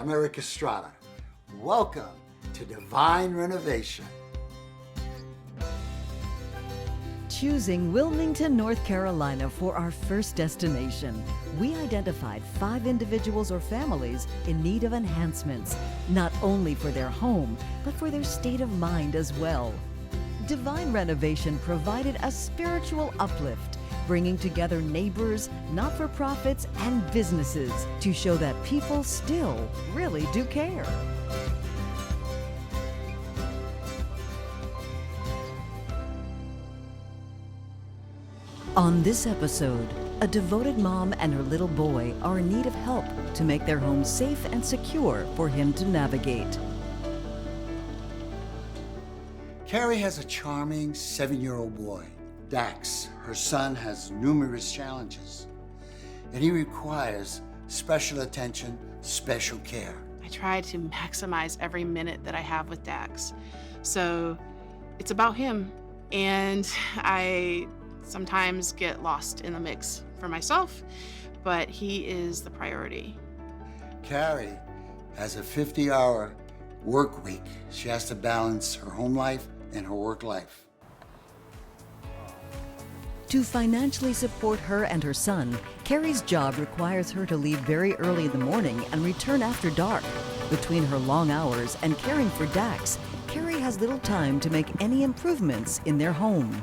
I'm Erik Estrada. Welcome to Divine Renovation. Choosing Wilmington, North Carolina for our first destination, we identified 5 individuals or families in need of enhancements, not only for their home, but for their state of mind as well. Divine Renovation provided a spiritual uplift, bringing together neighbors, not-for-profits, and businesses to show that people still really do care. On this episode, a devoted mom and her little boy are in need of help to make their home safe and secure for him to navigate. Carrie has a charming 7-year-old boy. Dax, her son, has numerous challenges, and he requires special attention, special care. I try to maximize every minute that I have with Dax. So it's about him, and I sometimes get lost in the mix for myself, but he is the priority. Carrie has a 50-hour work week. She has to balance her home life and her work life. To financially support her and her son, Carrie's job requires her to leave very early in the morning and return after dark. Between her long hours and caring for Dax, Carrie has little time to make any improvements in their home.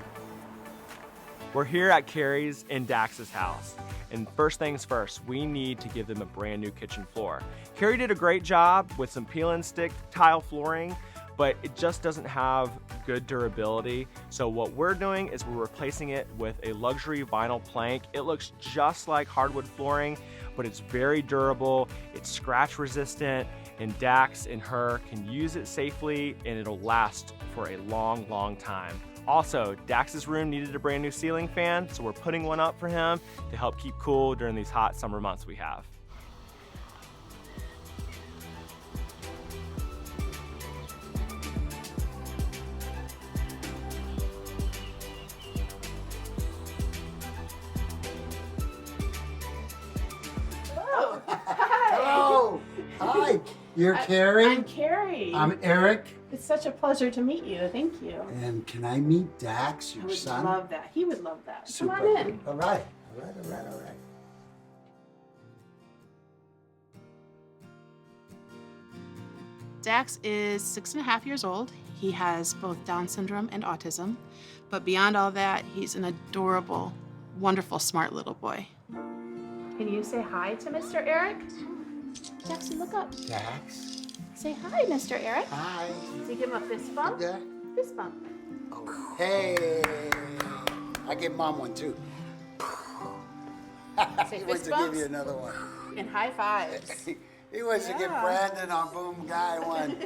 We're here at Carrie's in Dax's house. And first things first, we need to give them a brand new kitchen floor. Carrie did a great job with some peel and stick tile flooring, but it just doesn't have good durability. So what we're doing is we're replacing it with a luxury vinyl plank. It looks just like hardwood flooring, but it's very durable, it's scratch resistant, and Dax and her can use it safely and it'll last for a long, long time. Also, Dax's room needed a brand new ceiling fan, so we're putting one up for him to help keep cool during these hot summer months we have. Hello. Hello. Hi. You're Carrie? I'm Carrie. I'm Erik. It's such a pleasure to meet you. Thank you. And can I meet Dax, I your would son? love that. He would love that. Super. Come on in. All right. Dax is 6.5 years old. He has both Down syndrome and autism. But beyond all that, he's an adorable, wonderful, smart little boy. Can you say hi to Mr. Erik? Jackson, look up. Dax. Say hi, Mr. Erik. Hi. So you give him a fist bump? Yeah. Fist bump. Oh, hey. I give Mom one too. Say He wants fist to give bumps you another one. and high fives. He wants to give Yeah. Brandon on Boom Guy one.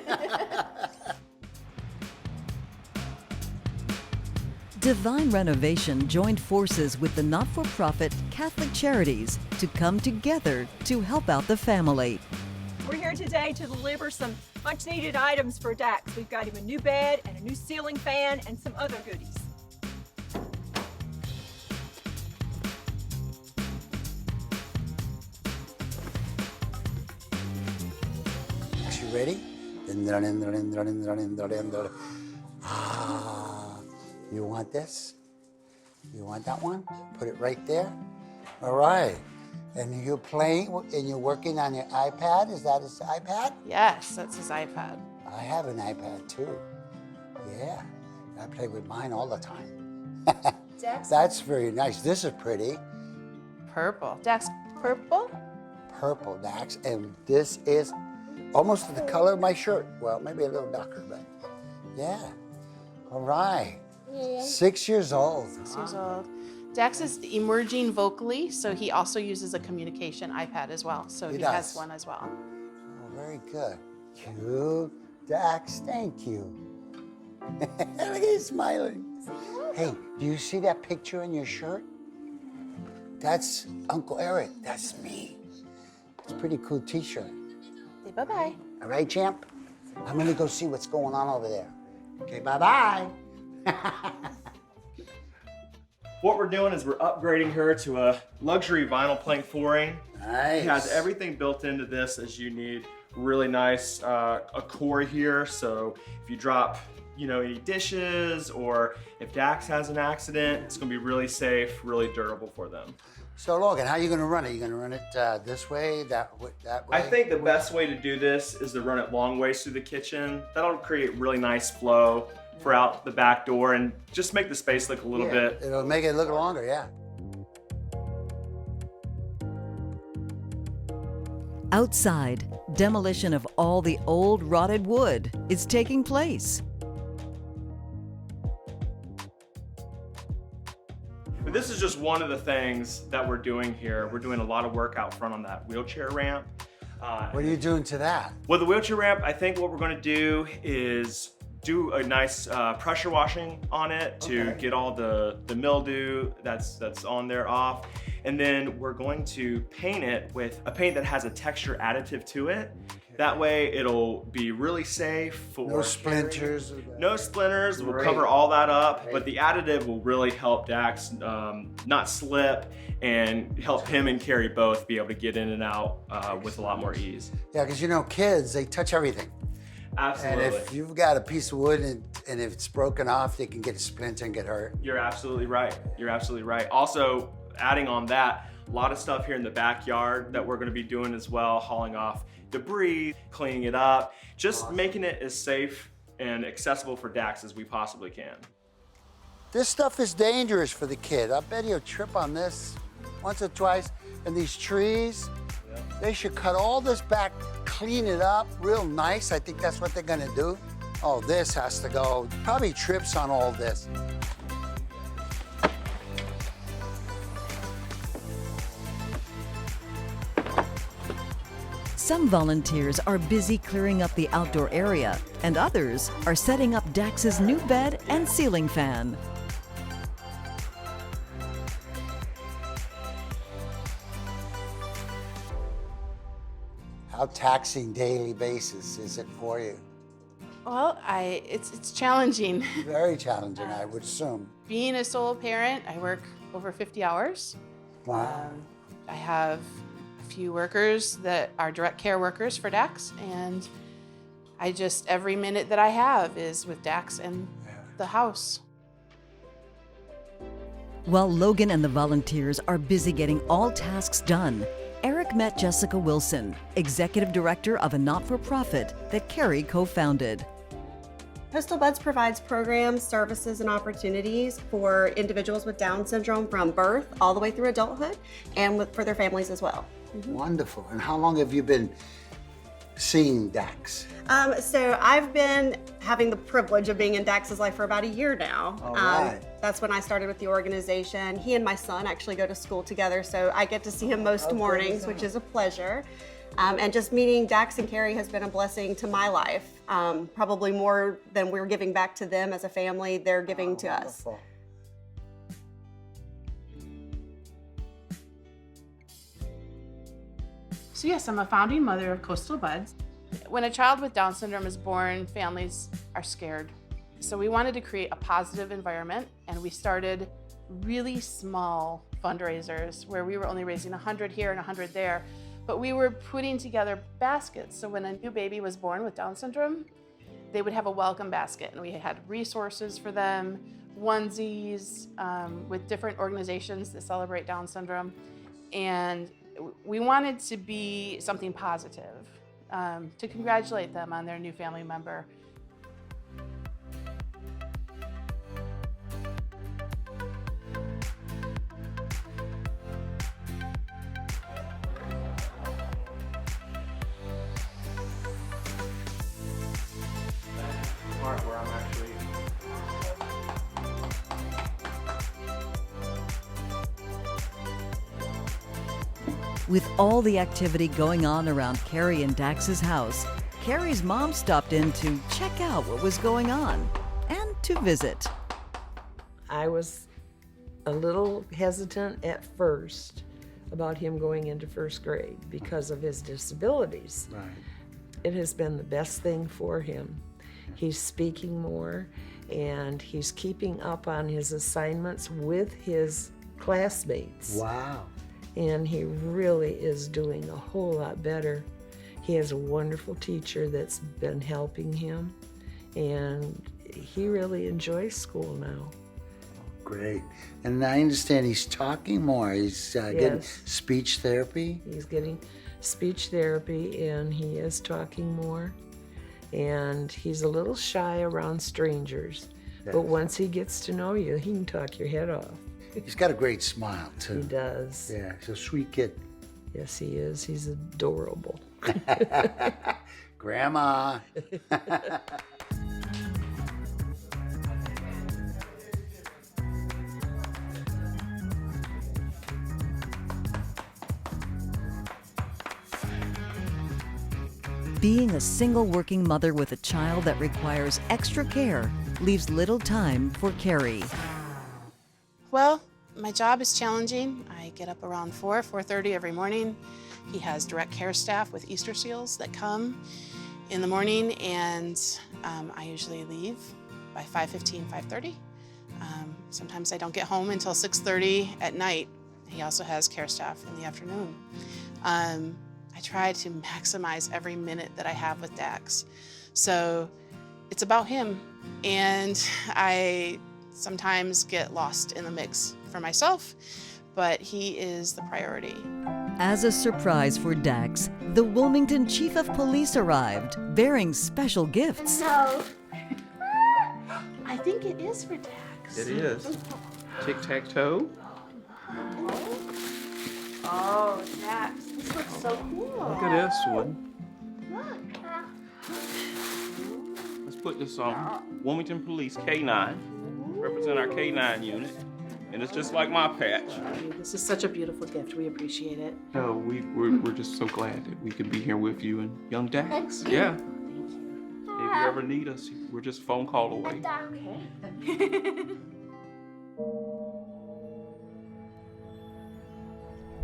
Divine Renovation joined forces with the not-for-profit Catholic Charities to come together to help out the family. We're here today to deliver some much needed items for Dax. We've got him a new bed and a new ceiling fan and some other goodies. You ready? Ah, you want this? You want that one? Put it right there. All right. And you're playing and you're working on your iPad? Is that his iPad? Yes, that's his iPad. I have an iPad too. Yeah, I play with mine all the time. Dax? That's very nice. This is pretty. Purple. Dax, purple? Purple, Dax. And this is almost the color of my shirt. Well, maybe a little darker, but yeah. All right. 6 years old. 6 years old. Dax is emerging vocally, so he also uses a communication iPad as well. So he has does. one as well. Oh, very good. Cute. Dax, thank you. Look at you smiling. Hey, do you see that picture in your shirt? That's Uncle Erik. That's me. It's a pretty cool t-shirt. Say bye-bye. All right, champ? I'm gonna go see what's going on over there. Okay, bye-bye. What we're doing is we're upgrading her to a luxury vinyl plank flooring. Nice. It has everything built into this as you need really nice core here, so if you drop any dishes, or if Dax has an accident, it's gonna be really safe, really durable for them. So Logan, how are you gonna run it? You gonna run it this way, that way? I think the best way to do this is to run it long ways through the kitchen. That'll create really nice flow for out the back door and just make the space look a little bit. It'll make it look longer, yeah. Outside, demolition of all the old rotted wood is taking place. But this is just one of the things that we're doing here. We're doing a lot of work out front on that wheelchair ramp. What are you doing to that? Well, the wheelchair ramp, I think what we're gonna do is do a nice pressure washing on it to get all the mildew that's on there off. And then we're going to paint it with a paint that has a texture additive to it. That way it'll be really safe for No splinters. No splinters, we'll Great. cover all that up, Great. but the additive will really help Dax not slip and help him and Carrie both be able to get in and out with a lot more ease. Yeah, because kids, they touch everything. Absolutely. And if you've got a piece of wood and if it's broken off, they can get a splinter and get hurt. You're absolutely right. You're absolutely right. Also, adding on that, a lot of stuff here in the backyard that we're gonna be doing as well, hauling off debris, cleaning it up, just making it as safe and accessible for Dax as we possibly can. This stuff is dangerous for the kid. I bet he'll trip on this once or twice. And these trees, they should cut all this back, clean it up real nice. I think that's what they're gonna do. Oh, this has to go. Probably trips on all this. Some volunteers are busy clearing up the outdoor area, and others are setting up Dax's new bed and ceiling fan. How taxing daily basis is it for you? Well, it's challenging. Very challenging, I would assume. Being a solo parent, I work over 50 hours. Wow. I have a few workers that are direct care workers for Dax, and every minute that I have is with Dax and the house. While Logan and the volunteers are busy getting all tasks done, Erik met Jessica Wilson, executive director of a not-for-profit that Carrie co-founded. Coastal Buds provides programs, services, and opportunities for individuals with Down syndrome from birth all the way through adulthood, and for their families as well. Wonderful. And how long have you been seeing Dax? So I've been having the privilege of being in Dax's life for about a year now. All right. That's when I started with the organization. He and my son actually go to school together, so I get to see him most mornings, which is a pleasure. And just meeting Dax and Carrie has been a blessing to my life. Probably more than we're giving back to them as a family, they're giving to us. Wonderful. So yes, I'm a founding mother of Coastal Buds. When a child with Down syndrome is born, families are scared. So we wanted to create a positive environment, and we started really small fundraisers where we were only raising 100 here and 100 there, but we were putting together baskets. So when a new baby was born with Down syndrome, they would have a welcome basket, and we had resources for them, onesies with different organizations that celebrate Down syndrome. And we wanted to be something positive, to congratulate them on their new family member. Part where I'm actually With all the activity going on around Carrie and Dax's house, Carrie's mom stopped in to check out what was going on and to visit. I was a little hesitant at first about him going into first grade because of his disabilities. Right. It has been the best thing for him. He's speaking more and he's keeping up on his assignments with his classmates. Wow. And he really is doing a whole lot better. He has a wonderful teacher that's been helping him, and he really enjoys school now. Great. And I understand he's talking more. He's getting Yes. speech therapy. He's getting speech therapy, and he is talking more. And he's a little shy around strangers, but Yes. once he gets to know you, he can talk your head off. He's got a great smile, too. He does. Yeah, he's a sweet kid. Yes, he is. He's adorable. Grandma. Being a single working mother with a child that requires extra care leaves little time for Carrie. Well, my job is challenging. I get up around 4:30 every morning. He has direct care staff with Easter seals that come in the morning, and I usually leave by 5:15, 5:30. Sometimes I don't get home until 6:30 at night. He also has care staff in the afternoon. I try to maximize every minute that I have with Dax. So it's about him, and I sometimes get lost in the mix for myself, but he is the priority. As a surprise for Dax, the Wilmington Chief of Police arrived, bearing special gifts. No. I think it is for Dax. It is. Tic-tac-toe. Oh, Dax, this looks so cool. Look at this one. Let's put this on. Wilmington Police K9. Represent our K9 unit. And it's just like my patch. This is such a beautiful gift. We appreciate it. No, we're just so glad that we could be here with you and young Dax. Yeah. If you ever need us, we're just a phone call away.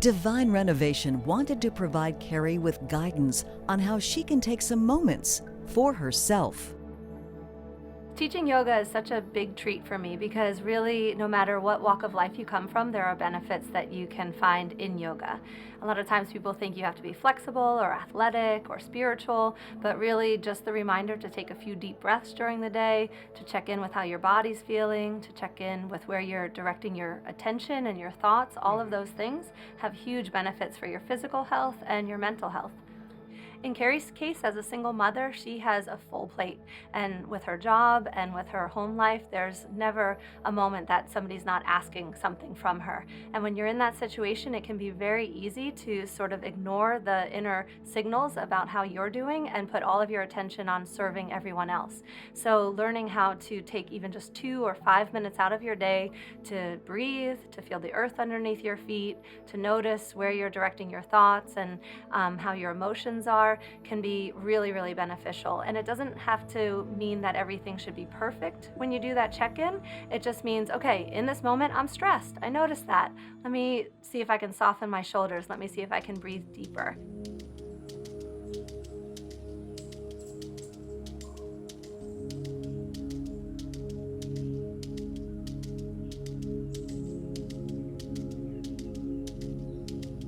Divine Renovation wanted to provide Carrie with guidance on how she can take some moments for herself. Teaching yoga is such a big treat for me because really, no matter what walk of life you come from, there are benefits that you can find in yoga. A lot of times people think you have to be flexible or athletic or spiritual, but really just the reminder to take a few deep breaths during the day, to check in with how your body's feeling, to check in with where you're directing your attention and your thoughts, all of those things have huge benefits for your physical health and your mental health. In Carrie's case, as a single mother, she has a full plate. And with her job and with her home life, there's never a moment that somebody's not asking something from her. And when you're in that situation, it can be very easy to sort of ignore the inner signals about how you're doing and put all of your attention on serving everyone else. So learning how to take even just 2 or 5 minutes out of your day to breathe, to feel the earth underneath your feet, to notice where you're directing your thoughts and how your emotions are, can be really, really beneficial. And it doesn't have to mean that everything should be perfect when you do that check-in. It just means, okay, in this moment, I'm stressed. I noticed that. Let me see if I can soften my shoulders. Let me see if I can breathe deeper.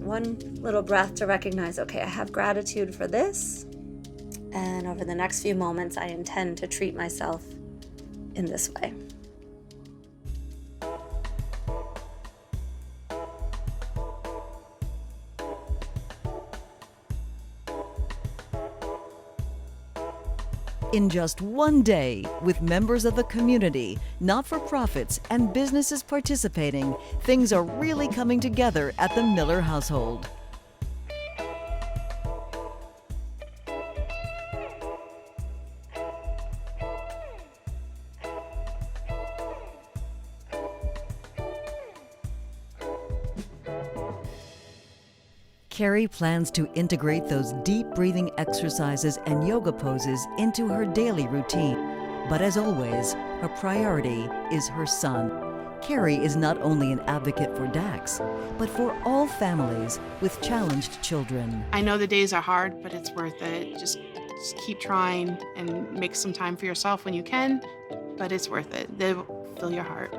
One little breath to recognize, okay, I have gratitude for this, and over the next few moments, I intend to treat myself in this way. In just one day, with members of the community, not-for-profits, and businesses participating, things are really coming together at the Miller household. Carrie plans to integrate those deep breathing exercises and yoga poses into her daily routine. But as always, her priority is her son. Carrie is not only an advocate for Dax, but for all families with challenged children. I know the days are hard, but it's worth it. Just keep trying and make some time for yourself when you can, but it's worth it. They'll fill your heart.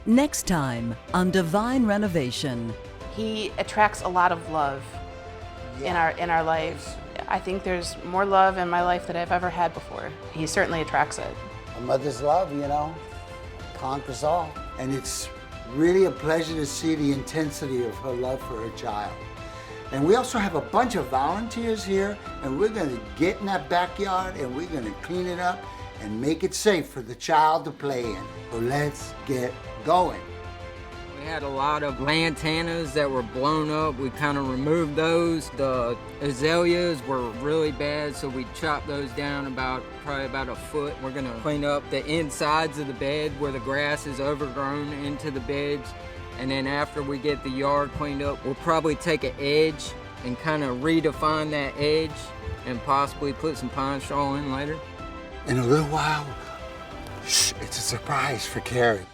Next time on Divine Renovation, He attracts a lot of love in our life. I think there's more love in my life than I've ever had before. He certainly attracts it. A mother's love, you know, conquers all. And it's really a pleasure to see the intensity of her love for her child. And we also have a bunch of volunteers here, and we're gonna get in that backyard and we're gonna clean it up and make it safe for the child to play in. So let's get going. We had a lot of lantanas that were blown up. We kind of removed those. The azaleas were really bad, so we chopped those down probably about a foot. We're gonna clean up the insides of the bed where the grass is overgrown into the beds. And then after we get the yard cleaned up, we'll probably take an edge and kind of redefine that edge and possibly put some pine straw in later. In a little while, shh, it's a surprise for Carrie.